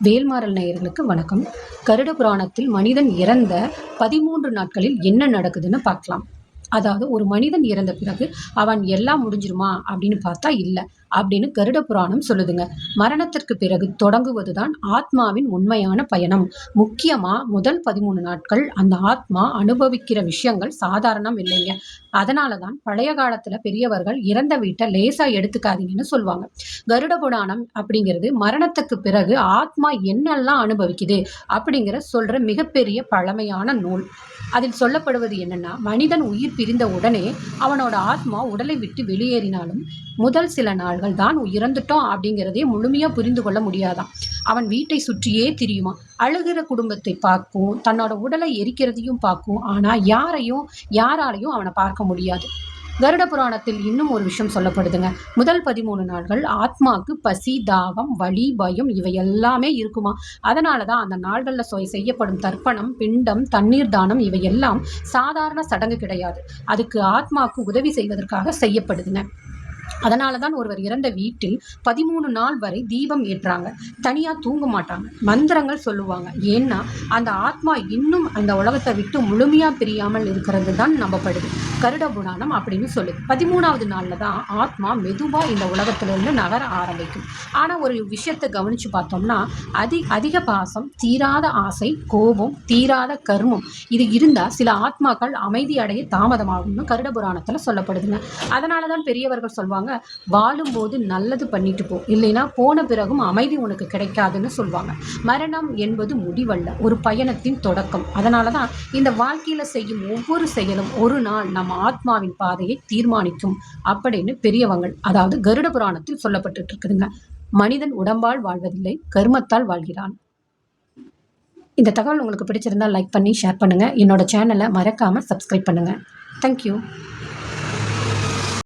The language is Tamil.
வேல்மாறல் நேயர்களுக்கு வணக்கம். கருட புராணத்தில் மனிதன் இறந்த 13 நாட்களில் என்ன நடக்குதுன்னு பார்க்கலாம். அதாவது ஒரு மனிதன் இறந்த பிறகு அவன் எல்லாம் முடிஞ்சிருமா அப்படின்னு பார்த்தா இல்லை அப்படின்னு கருட புராணம் சொல்லுதுங்க. மரணத்திற்கு பிறகு தொடங்குவதுதான் ஆத்மாவின் உண்மையான பயணம். முக்கியமா முதல் 13 நாட்கள் அந்த ஆத்மா அனுபவிக்கிற விஷயங்கள் சாதாரணம் இல்லைங்க. அதனாலதான் பழைய காலத்துல பெரியவர்கள் இறந்த வீட்டை லேசா எடுத்துக்காதீங்கன்னு சொல்லுவாங்க. கருட புராணம் அப்படிங்கிறது மரணத்துக்கு பிறகு ஆத்மா என்னெல்லாம் அனுபவிக்குது அப்படிங்கிற சொல்ற மிகப்பெரிய பழமையான நூல். அதில் சொல்லப்படுவது என்னன்னா, மனிதன் உயிர் பிரிந்த உடனே அவனோட ஆத்மா உடலை விட்டு வெளியேறினாலும் முதல் சில நாள்கள் தான் இறந்துட்டோம் அப்படிங்கிறதே முழுமையா புரிந்து கொள்ள முடியாதாம். அவன் வீட்டை சுற்றியே திரியுமா, அழுகிற குடும்பத்தை பார்க்கும், தன்னோட உடலை எரிக்கிறதையும் பார்க்கும். ஆனா யாராலையும் அவனை பார்க்க முடியாது. கருட புராணத்தில் இன்னும் ஒரு விஷயம் சொல்லப்படுதுங்க. முதல் 13 நாள்கள் ஆத்மாவுக்கு பசி, தாகம், வலி, பயம் இவை எல்லாமே இருக்குமா. அதனாலதான் அந்த நாள்கள்ல செய்யப்படும் தர்ப்பணம், பிண்டம், தண்ணீர் தானம் இவை எல்லாம் சாதாரண சடங்கு கிடையாது. அதுக்கு ஆத்மாவுக்கு உதவி செய்வதற்காக செய்யப்படுதுங்க. அதனாலதான் ஒருவர் இறந்த வீட்டில் 13 நாள் வரை தீபம் ஏற்றாங்க. தனியா தூங்க மாட்டாங்க, மந்திரங்கள் சொல்லுவாங்க. ஏன்னா அந்த ஆத்மா இன்னும் அந்த உலகத்தை விட்டு முழுமையா பிரியாமல் இருக்கிறது தான் நம்பப்படுது. கருட புராணம் அப்படின்னு சொல்லுது. 13வது நாள்ல தான் ஆத்மா மெதுவா இந்த உலகத்திலிருந்து நகர ஆரம்பிக்கும். ஆனா ஒரு விஷயத்தை கவனிச்சு பார்த்தோம்னா, அதிக பாசம், தீராத ஆசை, கோபம், தீராத கர்மம் இது இருந்தா சில ஆத்மாக்கள் அமைதி அடைய தாமதமாகும்னு கருட புராணத்துல சொல்லப்படுதுங்க. அதனாலதான் பெரியவர்கள் சொல்வாங்க, வாழும்போது நல்லது பண்ணிட்டு போ, இல்லைன்னா போன பிறகும் அமைதி உனக்கு கிடைக்காதுன்னு சொல்லுவாங்க. மரணம் என்பது முடிவல்ல, ஒரு பயணத்தின் தொடக்கம். அதனாலதான் இந்த வாழ்க்கையில செய்யும் ஒவ்வொரு செயலும் ஒரு நாள் நம்ம ஆத்மாவின் பாதையை தீர்மானிக்கும் அப்படின்னு பெரியவங்கள், அதாவது கருட புராணத்தில் சொல்லப்பட்டு இருக்குதுங்க. மனிதன் உடம்பால் வாழ்வதில்லை, கர்மத்தால் வாழ்கிறான். இந்த தகவல் உங்களுக்கு பிடிச்சிருந்தா லைக் பண்ணி ஷேர் பண்ணுங்க. என்னோட சேனலை மறக்காம சப்ஸ்கிரைப் பண்ணுங்க. தேங்க்யூ.